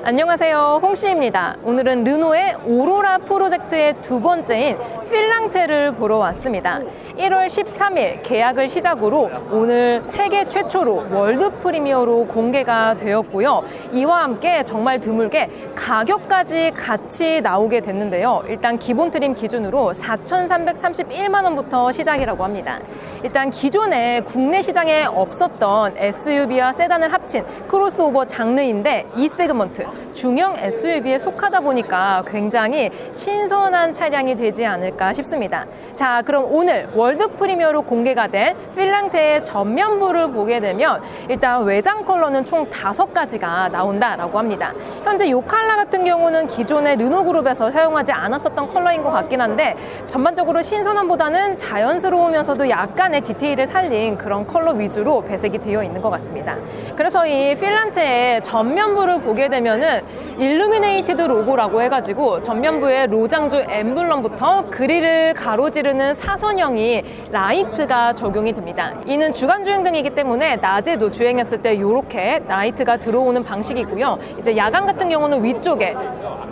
안녕하세요, 홍씨입니다. 오늘은 르노의 오로라 프로젝트의 두 번째인 필랑테를 보러 왔습니다. 1월 13일 계약을 시작으로 오늘 세계 최초로 월드 프리미어로 공개가 되었고요. 이와 함께 정말 드물게 가격까지 같이 나오게 됐는데요. 일단 기본 트림 기준으로 4,331만 원부터 시작이라고 합니다. 일단 기존에 국내 시장에 없었던 SUV와 세단을 합친 크로스오버 장르인데 이 세그먼트 중형 SUV에 속하다 보니까 굉장히 신선한 차량이 되지 않을까 싶습니다. 자, 그럼 오늘 월드 프리미어로 공개가 된 필랑테의 전면부를 보게 되면 일단 외장 컬러는 총 5가지가 나온다라고 합니다. 현재 이 컬러 같은 경우는 기존의 르노그룹에서 사용하지 않았었던 컬러인 것 같긴 한데 전반적으로 신선함보다는 자연스러우면서도 약간의 디테일을 살린 그런 컬러 위주로 배색이 되어 있는 것 같습니다. 그래서 이 필랑테의 전면부를 보게 되면은 일루미네이티드 로고라고 해가지고 전면부에 로장주 엠블럼부터 그릴을 가로지르는 사선형이 라이트가 적용이 됩니다. 이는 주간 주행등이기 때문에 낮에도 주행했을 때 이렇게 라이트가 들어오는 방식이고요. 이제 야간 같은 경우는 위쪽에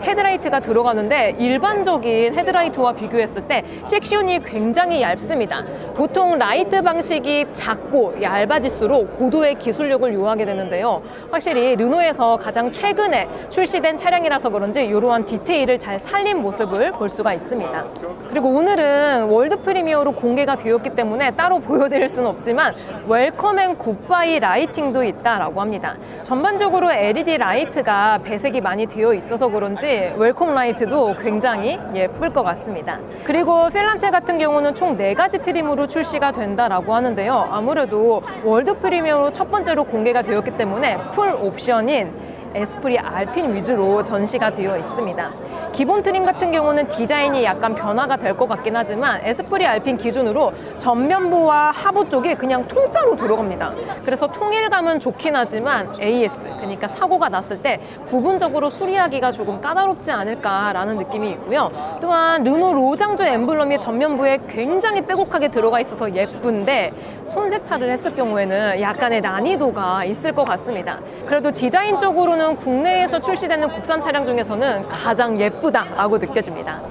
헤드라이트가 들어가는데 일반적인 헤드라이트와 비교했을 때 섹션이 굉장히 얇습니다. 보통 라이트 방식이 작고 얇아질수록 고도의 기술력을 요하게 되는데요. 확실히 르노에서 가장 최근에 출시된 차량이라서 그런지 이러한 디테일을 잘 살린 모습을 볼 수가 있습니다. 그리고 오늘은 월드 프리미어로 공개가 되었기 때문에 따로 보여드릴 수는 없지만 웰컴 앤 굿바이 라이팅도 있다라고 합니다. 전반적으로 LED 라이트가 배색이 많이 되어 있어서 그런지 웰컴 라이트도 굉장히 예쁠 것 같습니다. 그리고 필란테 같은 경우는 총 4가지 트림으로 출시가 된다라고 하는데요. 아무래도 월드 프리미어로 첫 번째로 공개가 되었기 때문에 풀 옵션인 에스프리 알핀 위주로 전시가 되어 있습니다. 기본 트림 같은 경우는 디자인이 약간 변화가 될 것 같긴 하지만 에스프리 알핀 기준으로 전면부와 하부 쪽이 그냥 통짜로 들어갑니다. 그래서 통일감은 좋긴 하지만 AS, 그러니까 사고가 났을 때 부분적으로 수리하기가 조금 까다롭지 않을까라는 느낌이 있고요. 또한 르노 로장주 엠블럼이 전면부에 굉장히 빼곡하게 들어가 있어서 예쁜데 손세차를 했을 경우에는 약간의 난이도가 있을 것 같습니다. 그래도 디자인적으로는 국내에서 출시되는 국산 차량 중에서는 가장 예쁘다라고 느껴집니다.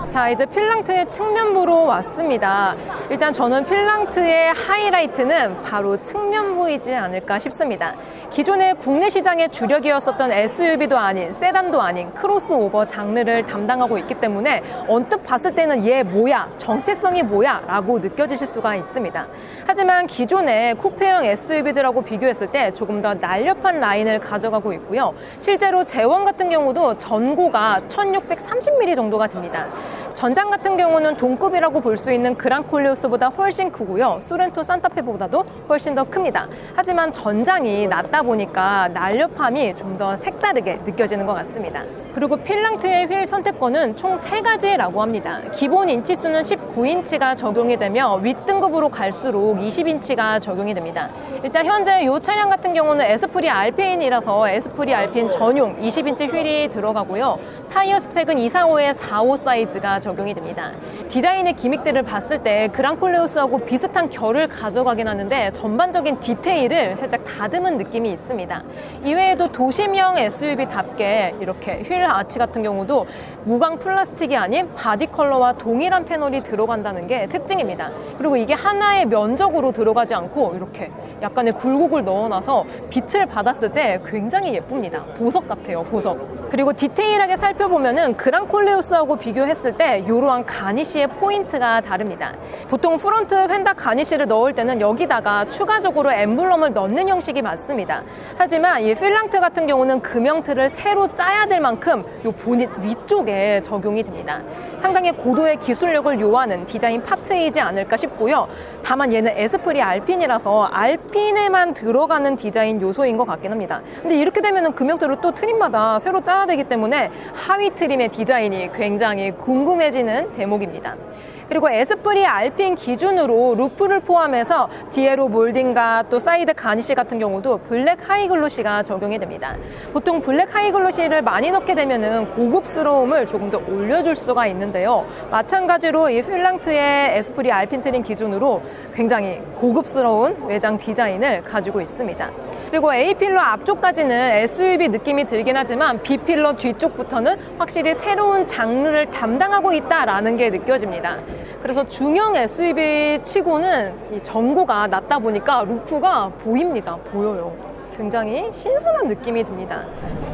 자, 이제 필랑트의 측면부로 왔습니다. 일단 저는 필랑트의 하이라이트는 바로 측면부이지 않을까 싶습니다. 기존의 국내 시장의 주력이었었던 SUV도 아닌 세단도 아닌 크로스오버 장르를 담당하고 있기 때문에 언뜻 봤을 때는 얘 뭐야, 정체성이 뭐야 라고 느껴지실 수가 있습니다. 하지만 기존의 쿠페형 SUV들하고 비교했을 때 조금 더 날렵한 라인을 가져가고 있고요. 실제로 제원 같은 경우도 전고가 1630mm 정도가 됩니다. 전장 같은 경우는 동급이라고 볼 수 있는 그랑콜리오스보다 훨씬 크고요. 소렌토 산타페보다도 훨씬 더 큽니다. 하지만 전장이 낮다 보니까 날렵함이 좀 더 색다르게 느껴지는 것 같습니다. 그리고 필랑트의 휠 선택권은 총 3가지라고 합니다. 기본 인치수는 19인치가 적용이 되며 윗등급으로 갈수록 20인치가 적용이 됩니다. 일단 현재 이 차량 같은 경우는 에스프리 알핀이라서 에스프리 알핀 전용 20인치 휠이 들어가고요. 타이어 스펙은 245에 45 사이즈가 적용이 됩니다. 디자인의 기믹들을 봤을 때 그랑콜레오스하고 비슷한 결을 가져가긴 하는데 전반적인 디테일을 살짝 다듬은 느낌이 있습니다. 이외에도 도심형 SUV답게 이렇게 휠 아치 같은 경우도 무광 플라스틱이 아닌 바디 컬러와 동일한 패널이 들어간다는 게 특징입니다. 그리고 이게 하나의 면적으로 들어가지 않고 이렇게 약간의 굴곡을 넣어놔서 빛을 받았을 때 굉장히 예쁩니다. 보석 같아요, 보석. 그리고 디테일하게 살펴보면은 그랑콜레오스하고 비교했을 때 이러한 가니쉬의 포인트가 다릅니다. 보통 프론트 휀다 가니쉬를 넣을 때는 여기다가 추가적으로 엠블럼을 넣는 형식이 맞습니다. 하지만 이 필랑트 같은 경우는 금형틀을 새로 짜야 될 만큼 이 보닛 위쪽에 적용이 됩니다. 상당히 고도의 기술력을 요하는 디자인 파트이지 않을까 싶고요. 다만 얘는 에스프리 알핀이라서 알핀에만 들어가는 디자인 요소인 것 같긴 합니다. 근데 이렇게 되면 금형틀을 또 트림마다 새로 짜야 되기 때문에 하위 트림의 디자인이 굉장히 궁금해지는 대목입니다. 그리고 에스프리 알핀 기준으로 루프를 포함해서 디에로 몰딩과 또 사이드 가니쉬 같은 경우도 블랙 하이글로시가 적용이 됩니다. 보통 블랙 하이글로시를 많이 넣게 되면은 고급스러움을 조금 더 올려줄 수가 있는데요. 마찬가지로 이 필랑트의 에스프리 알핀 트림 기준으로 굉장히 고급스러운 외장 디자인을 가지고 있습니다. 그리고 A필러 앞쪽까지는 SUV 느낌이 들긴 하지만 B필러 뒤쪽부터는 확실히 새로운 장르를 담당하고 있다라는 게 느껴집니다. 그래서 중형 SUV 치고는 이 전고가 낮다 보니까 루프가 보입니다. 보여요. 굉장히 신선한 느낌이 듭니다.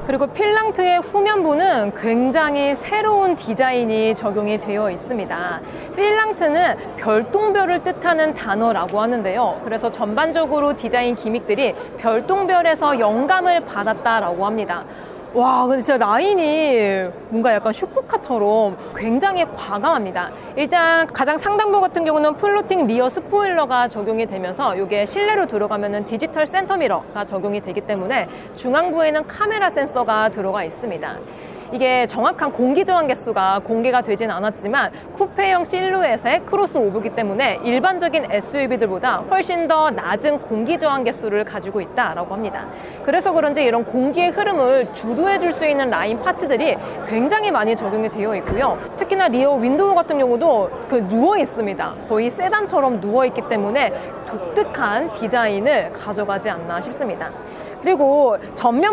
그리고 필랑트의 후면부는 굉장히 새로운 디자인이 적용이 되어 있습니다. 필랑트는 별똥별을 뜻하는 단어라고 하는데요. 그래서 전반적으로 디자인 기믹들이 별똥별에서 영감을 받았다라고 합니다. 와, 근데 진짜 라인이 뭔가 약간 슈퍼카처럼 굉장히 과감합니다. 일단 가장 상단부 같은 경우는 플로팅 리어 스포일러가 적용이 되면서 이게 실내로 들어가면은 디지털 센터 미러가 적용이 되기 때문에 중앙부에는 카메라 센서가 들어가 있습니다. 이게 정확한 공기 저항 개수가 공개가 되진 않았지만 쿠페형 실루엣의 크로스 오브이기 때문에 일반적인 SUV들보다 훨씬 더 낮은 공기 저항 개수를 가지고 있다라고 합니다. 그래서 그런지 이런 공기의 흐름을 주도해 줄 수 있는 라인 파츠들이 굉장히 많이 적용이 되어 있고요. 특히나 리어 윈도우 같은 경우도 누워 있습니다. 거의 세단처럼 누워 있기 때문에 독특한 디자인을 가져가지 않나 싶습니다. 그리고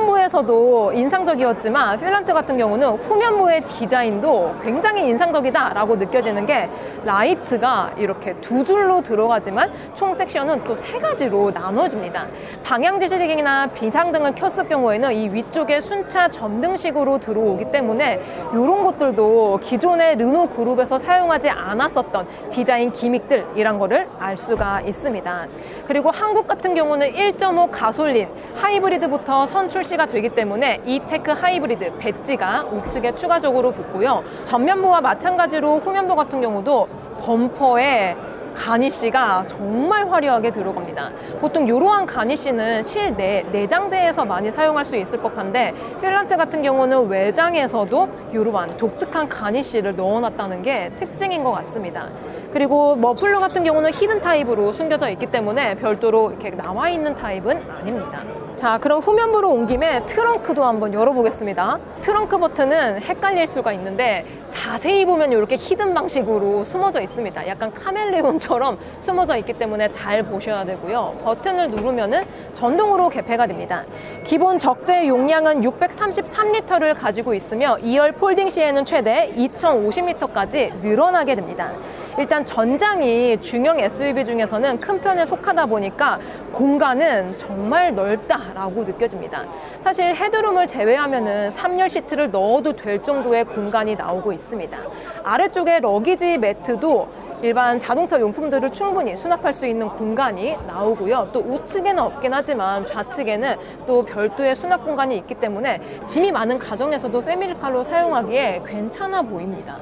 전면부에서도 인상적이었지만 필란트 같은 경우는 후면부의 디자인도 굉장히 인상적이다라고 느껴지는 게 라이트가 이렇게 두 줄로 들어가지만 총 섹션은 또 세 가지로 나눠집니다. 방향 지시등이나 비상등을 켰을 경우에는 이 위쪽에 순차 점등식으로 들어오기 때문에 이런 것들도 기존의 르노 그룹에서 사용하지 않았었던 디자인 기믹들이란 거를 알 수가 있습니다. 그리고 한국 같은 경우는 1.5 가솔린 하이브리드부터 선 출시가 되기 때문에 이테크 하이브리드 배지가 우측에 추가적으로 붙고요. 전면부와 마찬가지로 후면부 같은 경우도 범퍼에 가니쉬가 정말 화려하게 들어갑니다. 보통 이러한 가니쉬는 실내 내장재에서 많이 사용할 수 있을 법한데 필란트 같은 경우는 외장에서도 이러한 독특한 가니쉬를 넣어놨다는 게 특징인 것 같습니다. 그리고 머플러 같은 경우는 히든 타입으로 숨겨져 있기 때문에 별도로 이렇게 나와 있는 타입은 아닙니다. 자, 그럼 후면부로 온 김에 트렁크도 한번 열어보겠습니다. 트렁크 버튼은 헷갈릴 수가 있는데 자세히 보면 이렇게 히든 방식으로 숨어져 있습니다. 약간 카멜레온처럼 숨어져 있기 때문에 잘 보셔야 되고요. 버튼을 누르면은 전동으로 개폐가 됩니다. 기본 적재 용량은 633리터를 가지고 있으며 2열 폴딩 시에는 최대 2050리터까지 늘어나게 됩니다. 일단 전장이 중형 SUV 중에서는 큰 편에 속하다 보니까 공간은 정말 넓다라고 느껴집니다. 사실 헤드룸을 제외하면은 3열 시트를 넣어도 될 정도의 공간이 나오고 있습니다. 아래쪽에 러기지 매트도 일반 자동차 용품들을 충분히 수납할 수 있는 공간이 나오고요. 또 우측에는 없긴 하지만 좌측에는 또 별도의 수납 공간이 있기 때문에 짐이 많은 가정에서도 패밀리카로 사용하기에 괜찮아 보입니다.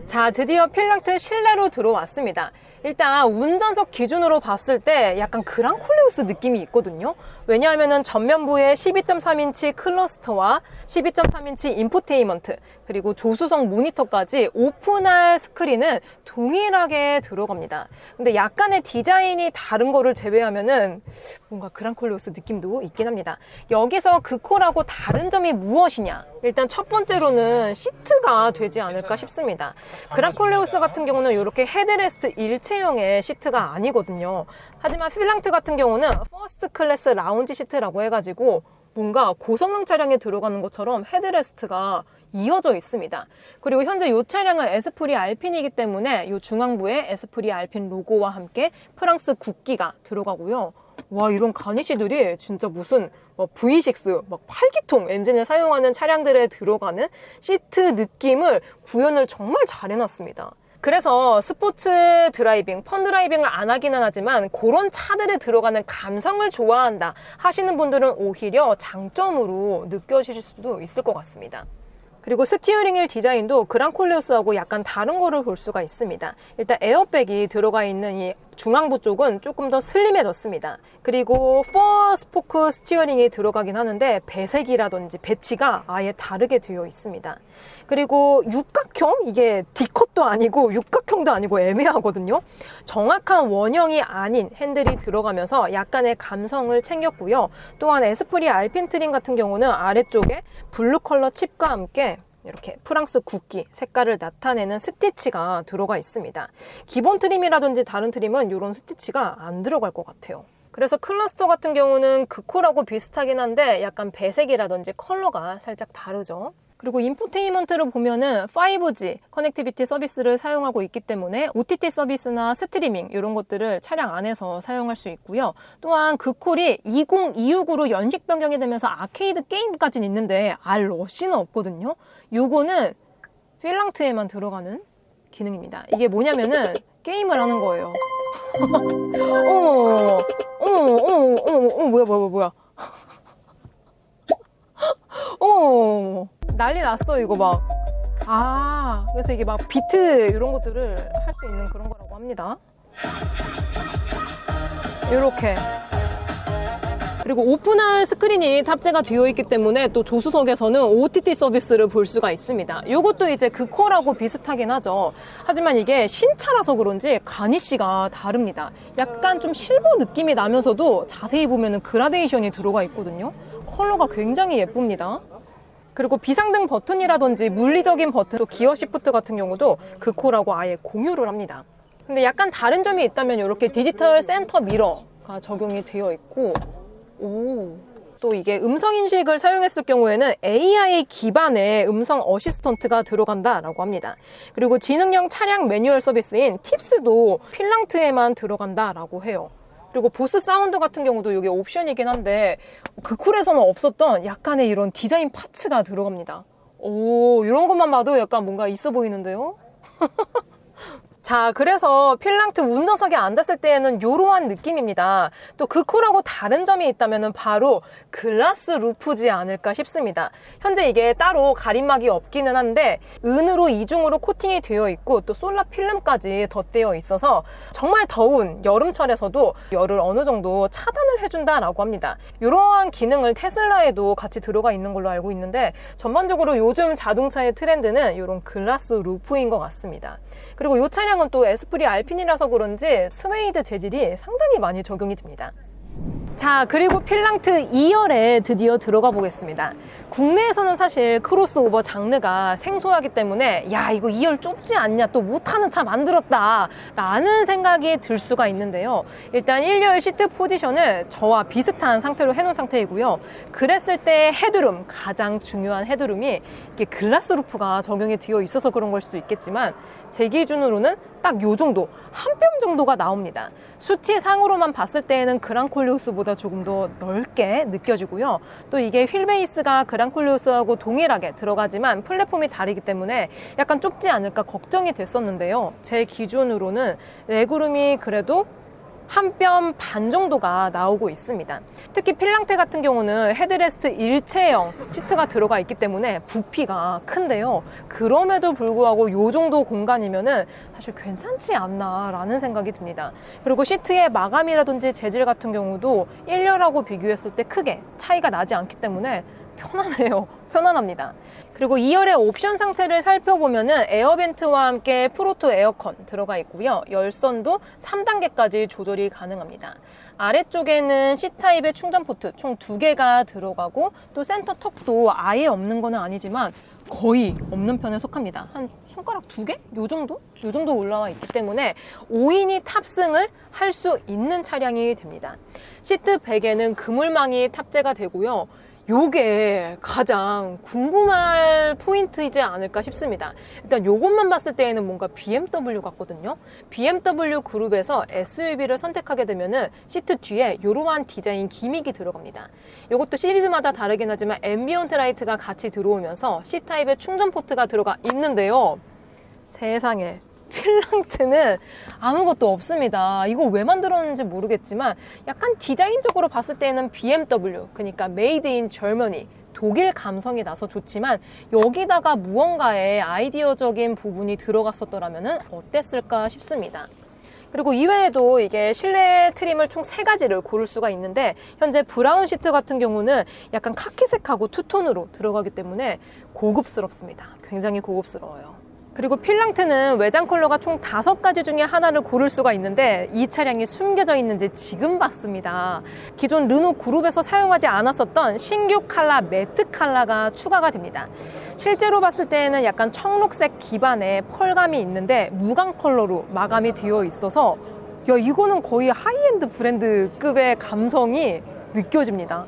자, 드디어 필랑트 실내로 들어왔습니다. 일단 운전석 기준으로 봤을 때 약간 그랑콜레오스 느낌이 있거든요. 왜냐하면 전면부에 12.3인치 클러스터와 12.3인치 인포테인먼트 그리고 조수석 모니터까지 오픈할 스크린은 동일하게 들어갑니다. 근데 약간의 디자인이 다른 거를 제외하면은 뭔가 그랑콜레오스 느낌도 있긴 합니다. 여기서 그 콜하고 다른 점이 무엇이냐? 일단 첫 번째로는 시트가 되지 않을까 싶습니다. 그랑콜레오스 같은 경우는 이렇게 헤드레스트 일체형의 시트가 아니거든요. 하지만 필랑트 같은 경우는 퍼스트 클래스 라운지 시트라고 해가지고 뭔가 고성능 차량에 들어가는 것처럼 헤드레스트가 이어져 있습니다. 그리고 현재 이 차량은 에스프리 알핀이기 때문에 이 중앙부에 에스프리 알핀 로고와 함께 프랑스 국기가 들어가고요. 와, 이런 가니쉬들이 진짜 무슨 V6 막 8기통 엔진을 사용하는 차량들에 들어가는 시트 느낌을 구현을 정말 잘 해놨습니다. 그래서 스포츠 드라이빙, 펀 드라이빙을 안 하기는 하지만 그런 차들에 들어가는 감성을 좋아한다 하시는 분들은 오히려 장점으로 느껴지실 수도 있을 것 같습니다. 그리고 스티어링 휠 디자인도 그랑콜레오스하고 약간 다른 거를 볼 수가 있습니다. 일단 에어백이 들어가 있는 이 중앙부 쪽은 조금 더 슬림해졌습니다. 그리고 4스포크 스티어링이 들어가긴 하는데 배색이라든지 배치가 아예 다르게 되어 있습니다. 그리고 육각형? 이게 D컷도 아니고 육각형도 아니고 애매하거든요. 정확한 원형이 아닌 핸들이 들어가면서 약간의 감성을 챙겼고요. 또한 에스프리 알핀 트림 같은 경우는 아래쪽에 블루 컬러 칩과 함께 이렇게 프랑스 국기 색깔을 나타내는 스티치가 들어가 있습니다. 기본 트림이라든지 다른 트림은 이런 스티치가 안 들어갈 것 같아요. 그래서 클러스터 같은 경우는 그콜하고 비슷하긴 한데 약간 배색이라든지 컬러가 살짝 다르죠. 그리고 인포테인먼트를 보면은 5G 커넥티비티 서비스를 사용하고 있기 때문에 OTT 서비스나 스트리밍 이런 것들을 차량 안에서 사용할 수 있고요. 또한 그콜이 2026으로 연식 변경이 되면서 아케이드 게임까지는 있는데 R러시는 없거든요. 요거는 필랑트에만 들어가는 기능입니다. 이게 뭐냐면은 게임을 하는 거예요. 뭐야. 난리 났어, 이거 막. 그래서 이게 막 비트 이런 것들을 할 수 있는 그런 거라고 합니다. 이렇게. 그리고 오픈할 스크린이 탑재가 되어 있기 때문에 또 조수석에서는 OTT 서비스를 볼 수가 있습니다. 이것도 이제 그콜하고 비슷하긴 하죠. 하지만 이게 신차라서 그런지 가니쉬가 다릅니다. 약간 좀 실버 느낌이 나면서도 자세히 보면 그라데이션이 들어가 있거든요. 컬러가 굉장히 예쁩니다. 그리고 비상등 버튼이라든지 물리적인 버튼, 또 기어 시프트 같은 경우도 그콜하고 아예 공유를 합니다. 근데 약간 다른 점이 있다면 이렇게 디지털 센터 미러가 적용이 되어 있고, 또 이게 음성 인식을 사용했을 경우에는 AI 기반의 음성 어시스턴트가 들어간다라고 합니다. 그리고 지능형 차량 매뉴얼 서비스인 팁스도 필랑트에만 들어간다라고 해요. 그리고 보스 사운드 같은 경우도 이게 옵션이긴 한데 그콜에서는 없었던 약간의 이런 디자인 파츠가 들어갑니다. 이런 것만 봐도 약간 뭔가 있어 보이는데요? 자, 그래서 필랑트 운전석에 앉았을 때에는 이러한 느낌입니다. 또 그콜하고 다른 점이 있다면 바로 글라스 루프지 않을까 싶습니다. 현재 이게 따로 가림막이 없기는 한데 은으로 이중으로 코팅이 되어 있고 또 솔라 필름까지 덧대어 있어서 정말 더운 여름철에서도 열을 어느 정도 차단을 해준다라고 합니다. 이러한 기능을 테슬라에도 같이 들어가 있는 걸로 알고 있는데 전반적으로 요즘 자동차의 트렌드는 이런 글라스 루프인 것 같습니다. 그리고 이 차량은 또 에스프리 알핀이라서 그런지 스웨이드 재질이 상당히 많이 적용이 됩니다. 자, 그리고 필랑트 2열에 드디어 들어가 보겠습니다. 국내에서는 사실 크로스오버 장르가 생소하기 때문에 야, 이거 2열 좁지 않냐, 또 못하는 차 만들었다 라는 생각이 들 수가 있는데요. 일단 1열 시트 포지션을 저와 비슷한 상태로 해놓은 상태이고요. 그랬을 때 헤드룸, 가장 중요한 헤드룸이 이게 글라스 루프가 적용이 되어 있어서 그런 걸 수도 있겠지만 제 기준으로는 딱 요 정도, 한 뼘 정도가 나옵니다. 수치상으로만 봤을 때에는 그랑콜리오스보다 조금 더 넓게 느껴지고요. 또 이게 휠베이스가 그랑콜리오스하고 동일하게 들어가지만 플랫폼이 다르기 때문에 약간 좁지 않을까 걱정이 됐었는데요. 제 기준으로는 레그룸이 그래도 한 뼘 반 정도가 나오고 있습니다. 특히 필랑테 같은 경우는 헤드레스트 일체형 시트가 들어가 있기 때문에 부피가 큰데요. 그럼에도 불구하고 이 정도 공간이면은 사실 괜찮지 않나 라는 생각이 듭니다. 그리고 시트의 마감이라든지 재질 같은 경우도 1열하고 비교했을 때 크게 차이가 나지 않기 때문에 편하네요. 편안합니다. 그리고 2열의 옵션 상태를 살펴보면은 에어벤트와 함께 프로토 에어컨 들어가 있고요. 열선도 3단계까지 조절이 가능합니다. 아래쪽에는 C타입의 충전 포트 총 2개가 들어가고 또 센터 턱도 아예 없는 건 아니지만 거의 없는 편에 속합니다. 한 손가락 2개? 요 정도? 요 정도 올라와 있기 때문에 5인이 탑승을 할 수 있는 차량이 됩니다. 시트 백에는 그물망이 탑재가 되고요. 요게 가장 궁금할 포인트이지 않을까 싶습니다. 일단 요것만 봤을 때에는 뭔가 BMW 같거든요. BMW 그룹에서 SUV를 선택하게 되면은 시트 뒤에 이러한 디자인 기믹이 들어갑니다. 요것도 시리즈마다 다르긴 하지만 앰비언트 라이트가 같이 들어오면서 C타입의 충전 포트가 들어가 있는데요. 세상에, 필랑트는 아무것도 없습니다. 이거 왜 만들었는지 모르겠지만 약간 디자인적으로 봤을 때는 BMW, 그러니까 메이드 인 저머니, 독일 감성이 나서 좋지만 여기다가 무언가의 아이디어적인 부분이 들어갔었더라면 어땠을까 싶습니다. 그리고 이외에도 이게 실내 트림을 총 3가지를 고를 수가 있는데 현재 브라운 시트 같은 경우는 약간 카키색하고 투톤으로 들어가기 때문에 고급스럽습니다. 굉장히 고급스러워요. 그리고 필랑트는 외장 컬러가 총 5가지 중에 하나를 고를 수가 있는데 이 차량이 숨겨져 있는지 지금 봤습니다. 기존 르노 그룹에서 사용하지 않았었던 신규 컬러 매트 컬러가 추가가 됩니다. 실제로 봤을 때는 약간 청록색 기반의 펄감이 있는데 무광 컬러로 마감이 되어 있어서 야, 이거는 거의 하이엔드 브랜드급의 감성이 느껴집니다.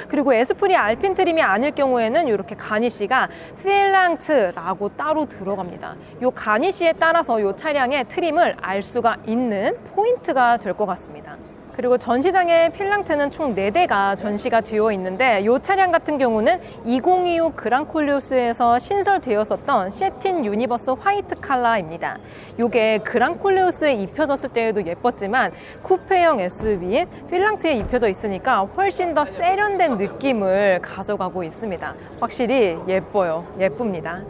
그리고 에스프리 알핀 트림이 아닐 경우에는 이렇게 가니쉬가 필랑트라고 따로 들어갑니다. 이 가니쉬에 따라서 이 차량의 트림을 알 수가 있는 포인트가 될 것 같습니다. 그리고 전시장에 필랑트는 총 4대가 전시가 되어 있는데 이 차량 같은 경우는 2025 그랑콜레오스에서 신설되었었던 세틴 유니버스 화이트 컬러입니다. 이게 그랑콜레오스에 입혀졌을 때에도 예뻤지만 쿠페형 SUV인 필랑트에 입혀져 있으니까 훨씬 더 세련된 느낌을 가져가고 있습니다. 확실히 예뻐요. 예쁩니다.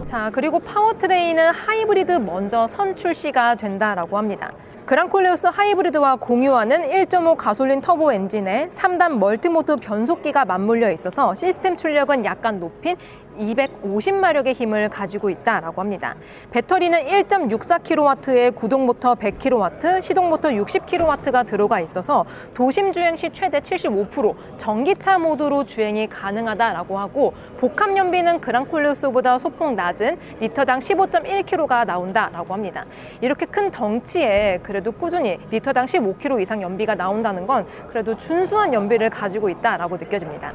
자, 그리고 파워트레인은 하이브리드 먼저 선출시가 된다라고 합니다. 그랑콜레오스 하이브리드와 공유하는 1.5 가솔린 터보 엔진에 3단 멀티모드 변속기가 맞물려 있어서 시스템 출력은 약간 높인 250마력의 힘을 가지고 있다라고 합니다. 배터리는 1.64kW의 구동 모터 100kW, 시동 모터 60kW가 들어가 있어서 도심 주행 시 최대 75% 전기차 모드로 주행이 가능하다라고 하고 복합 연비는 그랑콜레오스보다 소폭 낮은 리터당 15.1kg가 나온다라고 합니다. 이렇게 큰 덩치에 그래도 꾸준히 리터당 15kg 이상 연비가 나온다는 건 그래도 준수한 연비를 가지고 있다라고 느껴집니다.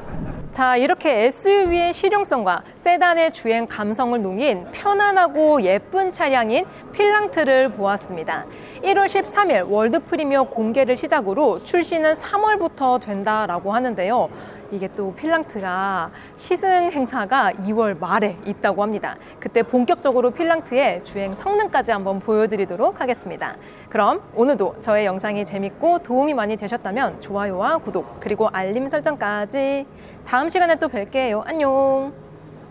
자, 이렇게 SUV의 실용성과 세단의 주행 감성을 녹인 편안하고 예쁜 차량인 필랑트를 보았습니다. 1월 13일 월드 프리미어 공개를 시작으로 출시는 3월부터 된다라고 하는데요. 이게 또 필랑트가 시승 행사가 2월 말에 있다고 합니다. 그때 본격적으로 필랑트의 주행 성능까지 한번 보여드리도록 하겠습니다. 그럼 오늘도 저의 영상이 재밌고 도움이 많이 되셨다면 좋아요와 구독 그리고 알림 설정까지. 다음 시간에 또 뵐게요. 안녕.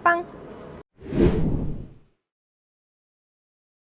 빵!